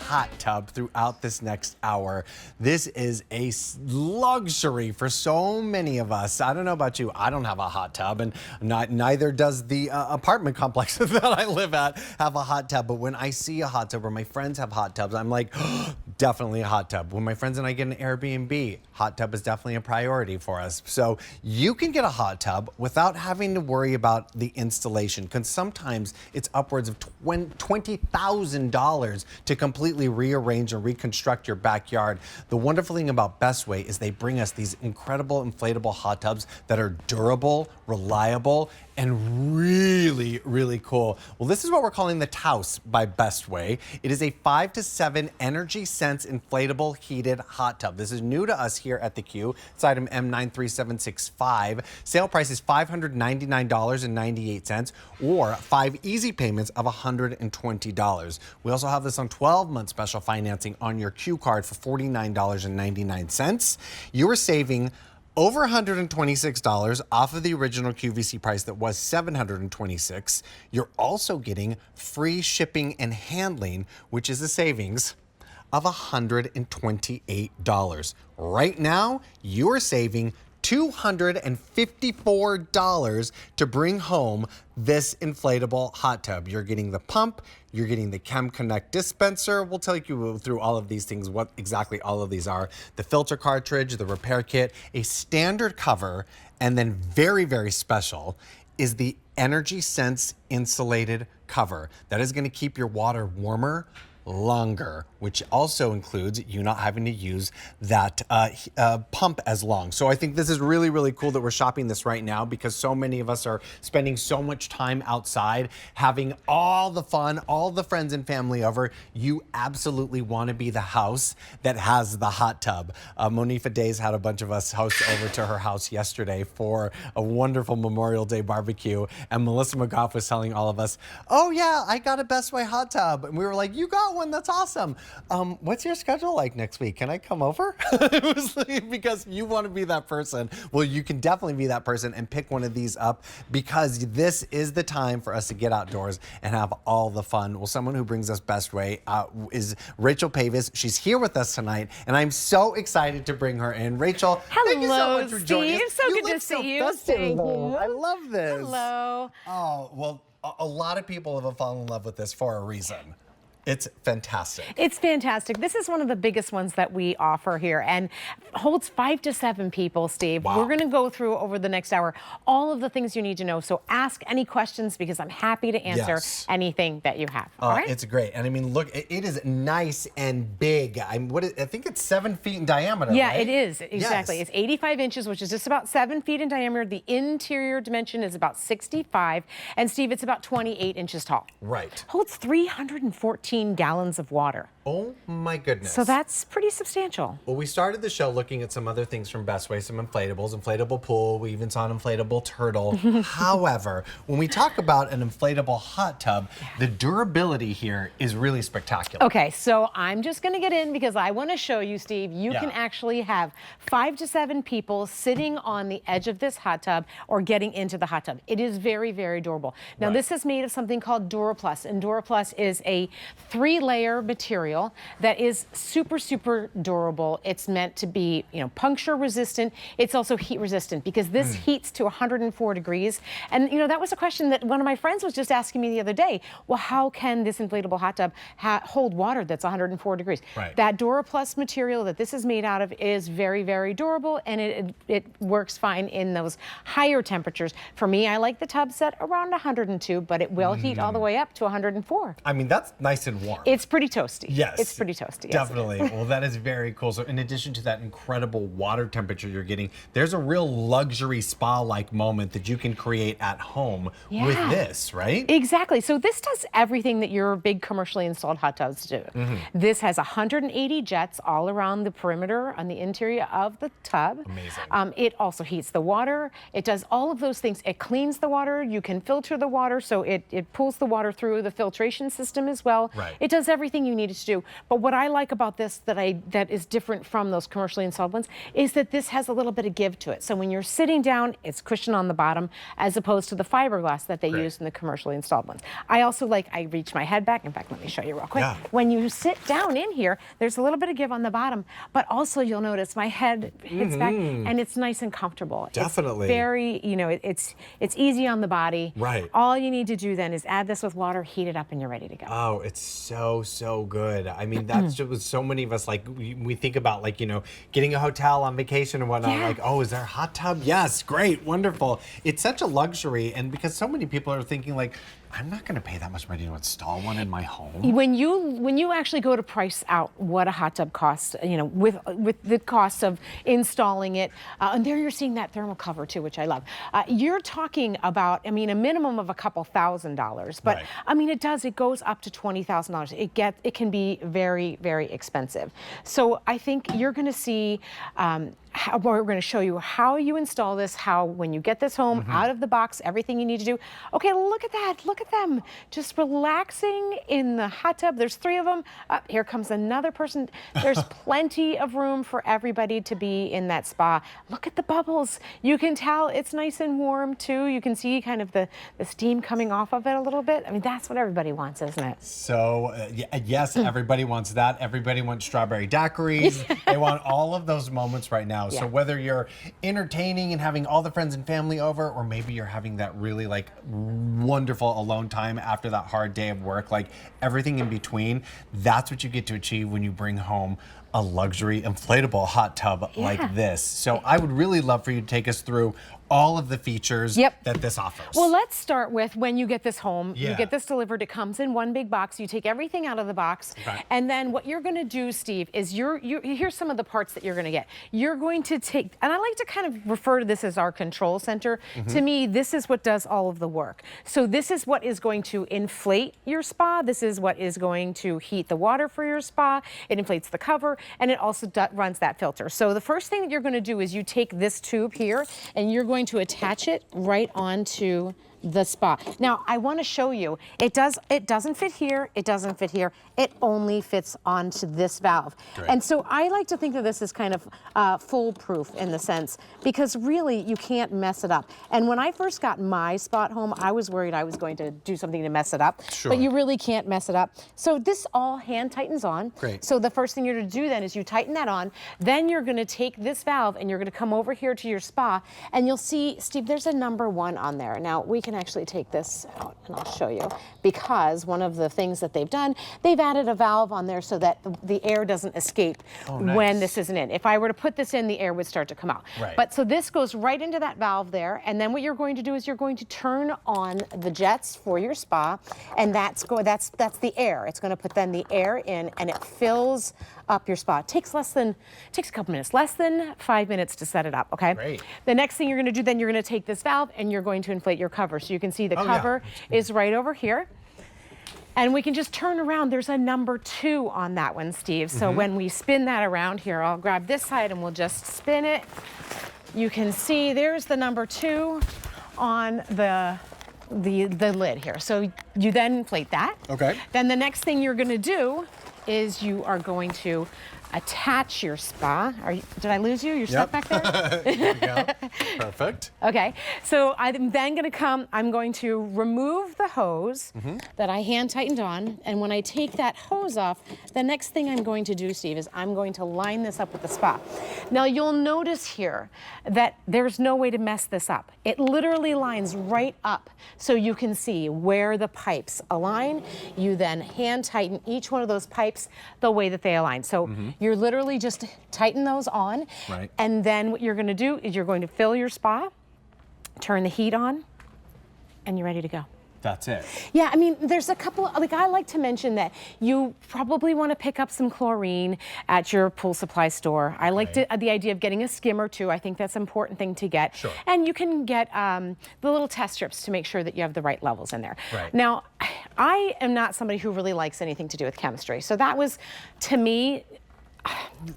hot tub throughout this next hour. This is a luxury for so many of us. I don't know about you. I don't have a hot tub, and neither does the apartment complex that I live at have a hot tub. But when I see a hot tub or my friends have hot tubs, I'm like, oh, definitely a hot tub. When my friends and I get an Airbnb, hot tub is definitely a priority for us. So you can get a hot tub without having to worry about the installation, because sometimes it's upwards of $20,000 to completely rearrange and reconstruct your backyard. The wonderful thing about Bestway is they bring us these incredible inflatable hot tubs that are durable, reliable, and really, really cool. Well, this is what we're calling the Taos by Bestway. It is a 5 to 7 EnergySense inflatable heated hot tub. This is new to us here at the Q. It's item M93765. Sale price is $599.98 or 5 easy payments of $120. We also have this on 12-month special financing on your Q card for $49.99. You are saving over $126 off of the original QVC price that was $726. You're also getting free shipping and handling, which is a savings of $128. Right now, you're saving $254 to bring home this inflatable hot tub. You're getting the pump, you're getting the Chem Connect dispenser. We'll tell you through all of these things, what exactly all of these are. The filter cartridge, the repair kit, a standard cover, and then very, very special is the EnergySense insulated cover. That is going to keep your water warmer longer, which also includes you not having to use that pump as long. So I think this is really, really cool that we're shopping this right now, because so many of us are spending so much time outside, having all the fun, all the friends and family over. You absolutely want to be the house that has the hot tub. Monifa Days had a bunch of us host over to her house yesterday for a wonderful Memorial Day barbecue, and Melissa McGough was telling all of us, oh yeah, I got a Bestway hot tub. And we were like, you got one? That's awesome. What's your schedule like next week? Can I come over? It was like, because you want to be that person. Well, you can definitely be that person and pick one of these up, because this is the time for us to get outdoors and have all the fun. Well, someone who brings us Bestway is Rachel Pavis. She's here with us tonight, and I'm so excited to bring her in. Rachel, thank you so much for joining us. Steve. So good to see you. Thank you. I love this. Hello. Oh, well, a lot of people have fallen in love with this for a reason. It's fantastic. It's fantastic. This is one of the biggest ones that we offer here, and holds 5 to 7 people, Steve. Wow. We're going to go through over the next hour all of the things you need to know. So ask any questions, because I'm happy to answer anything that you have. All right? It's great. And I mean, look, it is nice and big. I think it's 7 feet in diameter, Yeah, right? it is. Exactly. Yes. It's 85 inches, which is just about 7 feet in diameter. The interior dimension is about 65. And Steve, it's about 28 inches tall. Right. Holds 314 gallons of water. Oh my goodness. So that's pretty substantial. Well, we started the show looking at some other things from Bestway, some inflatables, inflatable pool. We even saw an inflatable turtle. However, when we talk about an inflatable hot tub, the durability here is really spectacular. Okay, so I'm just going to get in, because I want to show you, Steve, you can actually have 5 to 7 people sitting on the edge of this hot tub or getting into the hot tub. It is very, very durable. Now, this is made of something called DuraPlus, and DuraPlus is a 3-layer material that is super, super durable. It's meant to be, puncture resistant. It's also heat resistant, because this heats to 104 degrees. And, that was a question that one of my friends was just asking me the other day. Well, how can this inflatable hot tub hold water that's 104 degrees? Right. That DuraPlus material that this is made out of is very, very durable, and it works fine in those higher temperatures. For me, I like the tub set around 102, but it will heat all the way up to 104. I mean, that's nice and warm. It's pretty toasty. Yes. It's pretty toasty. Yes. Definitely. Well, that is very cool. So in addition to that incredible water temperature you're getting, there's a real luxury spa-like moment that you can create at home with this, right? Exactly. So this does everything that your big commercially installed hot tubs do. This has 180 jets all around the perimeter on the interior of the tub. Amazing. It also heats the water. It does all of those things. It cleans the water. You can filter the water, so it pulls the water through the filtration system as well. Right. It does everything you need it to do. But what I like about this that is different from those commercially installed ones is that this has a little bit of give to it. So when you're sitting down, it's cushioned on the bottom as opposed to the fiberglass that they use in the commercially installed ones. I also like, I reach my head back. In fact, let me show you real quick. Yeah. When you sit down in here, there's a little bit of give on the bottom, but also you'll notice my head hits back and it's nice and comfortable. Definitely. It's very, you know, it's easy on the body. Right. All you need to do then is add this with water, heat it up, and you're ready to go. Oh, it's so good. I mean, that's just with so many of us, like we think about, like, you know, getting a hotel on vacation and whatnot. Like, oh, is there a hot tub? Yes, great, wonderful. It's such a luxury, and because so many people are thinking, like, I'm not going to pay that much money to install one in my home. When you actually go to price out what a hot tub costs, you know, with the cost of installing it, and there you're seeing that thermal cover too, which I love. You're talking about, I mean, a minimum of a couple $1,000s, but I mean, it goes up to $20,000. It can be very, very expensive. So I think you're going to see. We're going to show you how you install this, how when you get this home out of the box, everything you need to do. Okay, look at that. Look at them. Just relaxing in the hot tub. There's 3 of them. Here comes another person. There's plenty of room for everybody to be in that spa. Look at the bubbles. You can tell it's nice and warm too. You can see kind of the steam coming off of it a little bit. I mean, that's what everybody wants, isn't it? So, yes, everybody wants that. Everybody wants strawberry daiquiris. They want all of those moments right now. So whether you're entertaining and having all the friends and family over, or maybe you're having that really like wonderful alone time after that hard day of work, like everything in between, that's what you get to achieve when you bring home a luxury inflatable hot tub like this. So I would really love for you to take us through all of the features that this offers. Well, let's start with when you get this home. You get this delivered. It comes in one big box. You take everything out of the box. And then what you're going to do, Steve, is here's some of the parts that you're going to get. You're going to take, and I like to kind of refer to this as our control center. To me, this is what does all of the work. So this is what is going to inflate your spa. This is what is going to heat the water for your spa. It inflates the cover, and it also runs that filter. So the first thing that you're going to do is you take this tube here, and you're going to attach it right onto the spa. Now, I want to show you, it doesn't fit here, it doesn't fit here, it only fits onto this valve. And so I like to think of this as kind of foolproof in the sense, because really you can't mess it up. And when I first got my spa at home, I was worried I was going to do something to mess it up, but you really can't mess it up. So this all hand tightens on. So the first thing you're going to do then is you tighten that on, then you're going to take this valve and you're going to come over here to your spa, and you'll see, Steve, there's a number 1 on there. Now, we can actually take this out and I'll show you, because one of the things that they've done, they've added a valve on there so that the air doesn't escape when this isn't in. If I were to put this in, the air would start to come out. But so this goes right into that valve there, and then what you're going to do is you're going to turn on the jets for your spa, and that's the air. It's going to put then the air in, and it fills up your spa. It takes a couple minutes, less than 5 minutes to set it up, okay? The next thing you're going to do, then you're going to take this valve and you're going to inflate your cover. So you can see the cover is right over here. And we can just turn around. There's a number 2 on that one, Steve. So when we spin that around here, I'll grab this side and we'll just spin it. You can see there's the number 2 on the lid here. So you then inflate that. Then the next thing you're going to do is you are going to attach your spa. Did I lose you? You're stuck back there? There we go. Perfect. Okay, so I'm then I'm going to remove the hose that I hand tightened on, and when I take that hose off, the next thing I'm going to do, Steve, is I'm going to line this up with the spa. Now you'll notice here that there's no way to mess this up. It literally lines right up so you can see where the pipes align. You then hand tighten each one of those pipes the way that they align. So you're literally just tighten those on, and then what you're going to do is you're going to fill your spa, turn the heat on, and you're ready to go. That's it. Yeah, I mean, there's a couple, like I like to mention that you probably want to pick up some chlorine at your pool supply store. I like the idea of getting a skimmer too. I think that's an important thing to get. And you can get the little test strips to make sure that you have the right levels in there. Now, I am not somebody who really likes anything to do with chemistry. So that was, to me,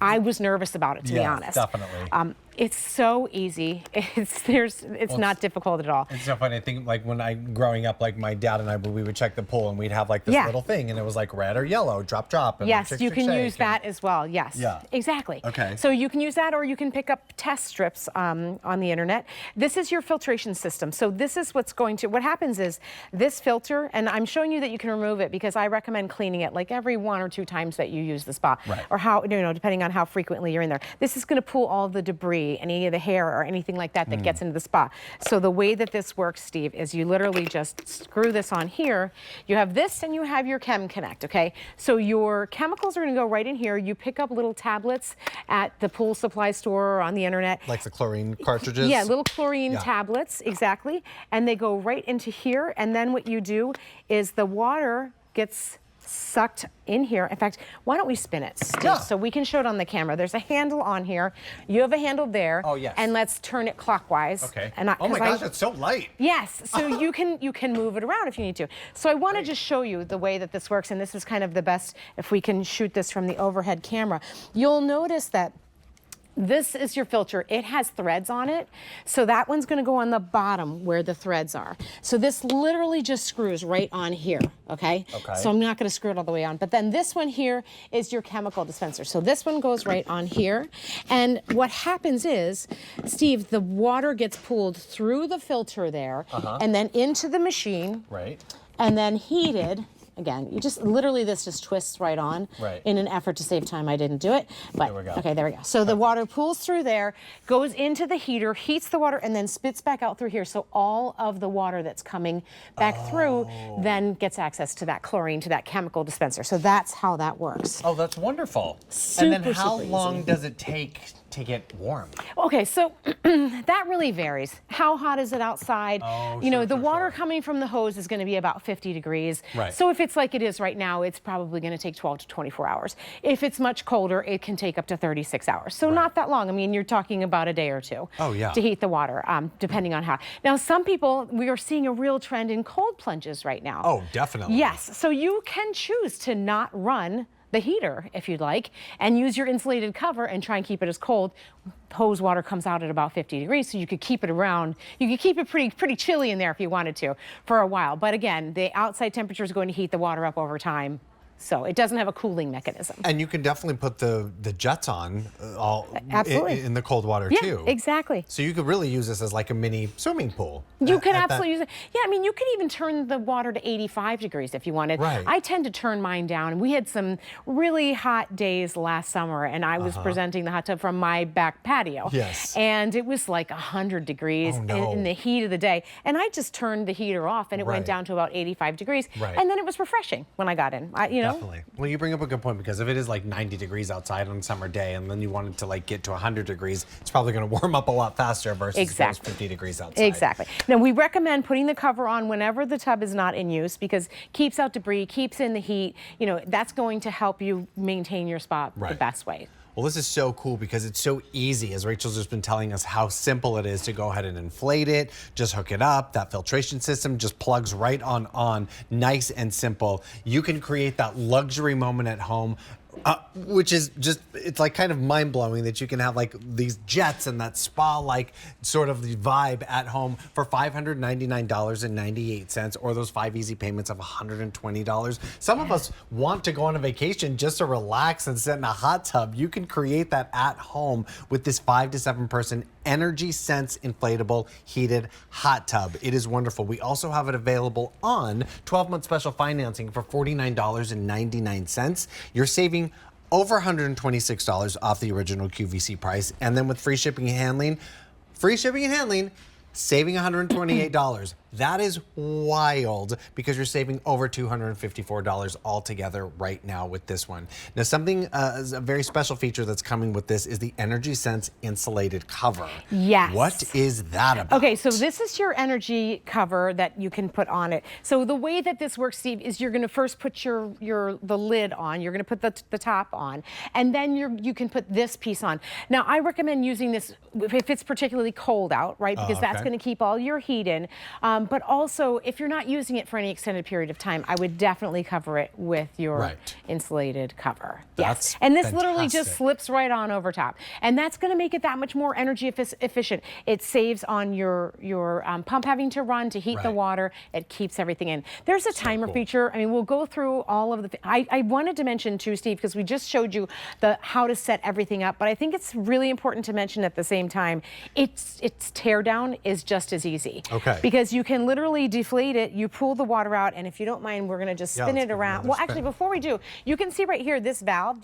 I was nervous about it, to be honest. Definitely. It's so easy. It's not difficult at all. It's so funny. I think like when growing up, like my dad and I, we would check the pool and we'd have like this little thing and it was like red or yellow, drop, drop. And yes, like, you can use that as well. Yes. Yeah. Exactly. Okay. So you can use that, or you can pick up test strips on the internet. This is your filtration system. So this is what happens is this filter, and I'm showing you that you can remove it because I recommend cleaning it like every 1 or 2 times that you use the spa, right. or how, depending on how frequently you're in there. This is going to pull all the debris, any of the hair or anything like that that gets into the spa. So the way that this works, Steve, is you literally just screw this on here. You have this and you have your Chem Connect, okay? So your chemicals are going to go right in here. You pick up little tablets at the pool supply store or on the internet. Like the chlorine cartridges? Yeah, little chlorine tablets, exactly. And they go right into here. And then what you do is the water gets sucked in here. In fact, why don't we spin it, Steve, so we can show it on the camera. There's a handle on here. You have a handle there. Oh, yes. And let's turn it clockwise. Okay. And oh my gosh, it's so light. Yes, so you can move it around if you need to. So I want to just show you the way that this works, and this is kind of the best if we can shoot this from the overhead camera. You'll notice that this is your filter. It has threads on it. So that one's going to go on the bottom where the threads are. So this literally just screws right on here, okay? So I'm not going to screw it all the way on. But then this one here is your chemical dispenser. So this one goes right on here. And what happens is, Steve, the water gets pulled through the filter there and then into the machine. Right. And then heated. Again, you just literally this just twists right on in an effort to save time. I didn't do it, but there we go. Okay, there we go. So the water pools through there, goes into the heater, heats the water, and then spits back out through here. So all of the water that's coming back through then gets access to that chlorine, to that chemical dispenser. So that's how that works. Oh, that's wonderful. Super, and then how super long easy. does it take to get warm? Okay, so that really varies. How hot is it outside? Oh, The water coming from the hose is going to be about 50 degrees. Right. So if it's like it is right now, it's probably going to take 12 to 24 hours. If it's much colder, it can take up to 36 hours. So not that long. I mean, you're talking about a day or two to heat the water, depending on how. Now, some people, we are seeing a real trend in cold plunges right now. Oh, definitely. Yes, so you can choose to not run the heater if you'd like and use your insulated cover and try and keep it as cold. Hose water comes out at about 50 degrees, so you could keep it around. You could keep it pretty chilly in there if you wanted to for a while. But again, the outside temperature is going to heat the water up over time. So it doesn't have a cooling mechanism. And you can definitely put the jets on in the cold water too. Yeah, exactly. So you could really use this as like a mini swimming pool. You could absolutely use it. Yeah, I mean, you could even turn the water to 85 degrees if you wanted. Right. I tend to turn mine down. We had some really hot days last summer, and I was presenting the hot tub from my back patio. Yes. And it was like 100 degrees in the heat of the day. And I just turned the heater off, and it went down to about 85 degrees. Right. And then it was refreshing when I got in. Definitely. Well, you bring up a good point, because if it is like 90 degrees outside on a summer day and then you want it to like get to 100 degrees, it's probably going to warm up a lot faster versus if it was 50 degrees outside. Exactly. Now, we recommend putting the cover on whenever the tub is not in use, because keeps out debris, keeps in the heat. That's going to help you maintain your spa the best way. Well, this is so cool because it's so easy. As Rachel's just been telling us how simple it is to go ahead and inflate it, just hook it up. That filtration system just plugs right on, nice and simple. You can create that luxury moment at home, which is just, it's like kind of mind-blowing that you can have like these jets and that spa-like sort of the vibe at home for $599.98, or those 5 easy payments of $120. Some of us want to go on a vacation just to relax and sit in a hot tub. You can create that at home with this 5 to 7 person EnergySense Inflatable Heated Hot Tub. It is wonderful. We also have it available on 12-month special financing for $49.99. You're saving over $126 off the original QVC price. And then with free shipping and handling, saving $128. That is wild, because you're saving over $254 altogether right now with this one. Now, a very special feature that's coming with this is the EnergySense insulated cover. Yes. What is that about? Okay, so this is your energy cover that you can put on it. So the way that this works, Steve, is you're going to first put the lid on. You're going to put the top on, and then you can put this piece on. Now, I recommend using this if it's particularly cold out, right? Because that's going to keep all your heat in. But also, if you're not using it for any extended period of time, I would definitely cover it with your insulated cover. That's yes. And this literally fantastic. just slips right on over top. And that's going to make it that much more energy efficient. It saves on your pump having to run to heat the water. It keeps everything in. There's a timer feature. I mean, we'll go through all of the. I wanted to mention too, Steve, because we just showed you how to set everything up. But I think it's really important to mention at the same time, its tear down is just as easy. Okay. Because you can literally deflate it. You pull the water out, and if you don't mind, we're going to just spin it around. Well, actually, before we do, you can see right here this valve.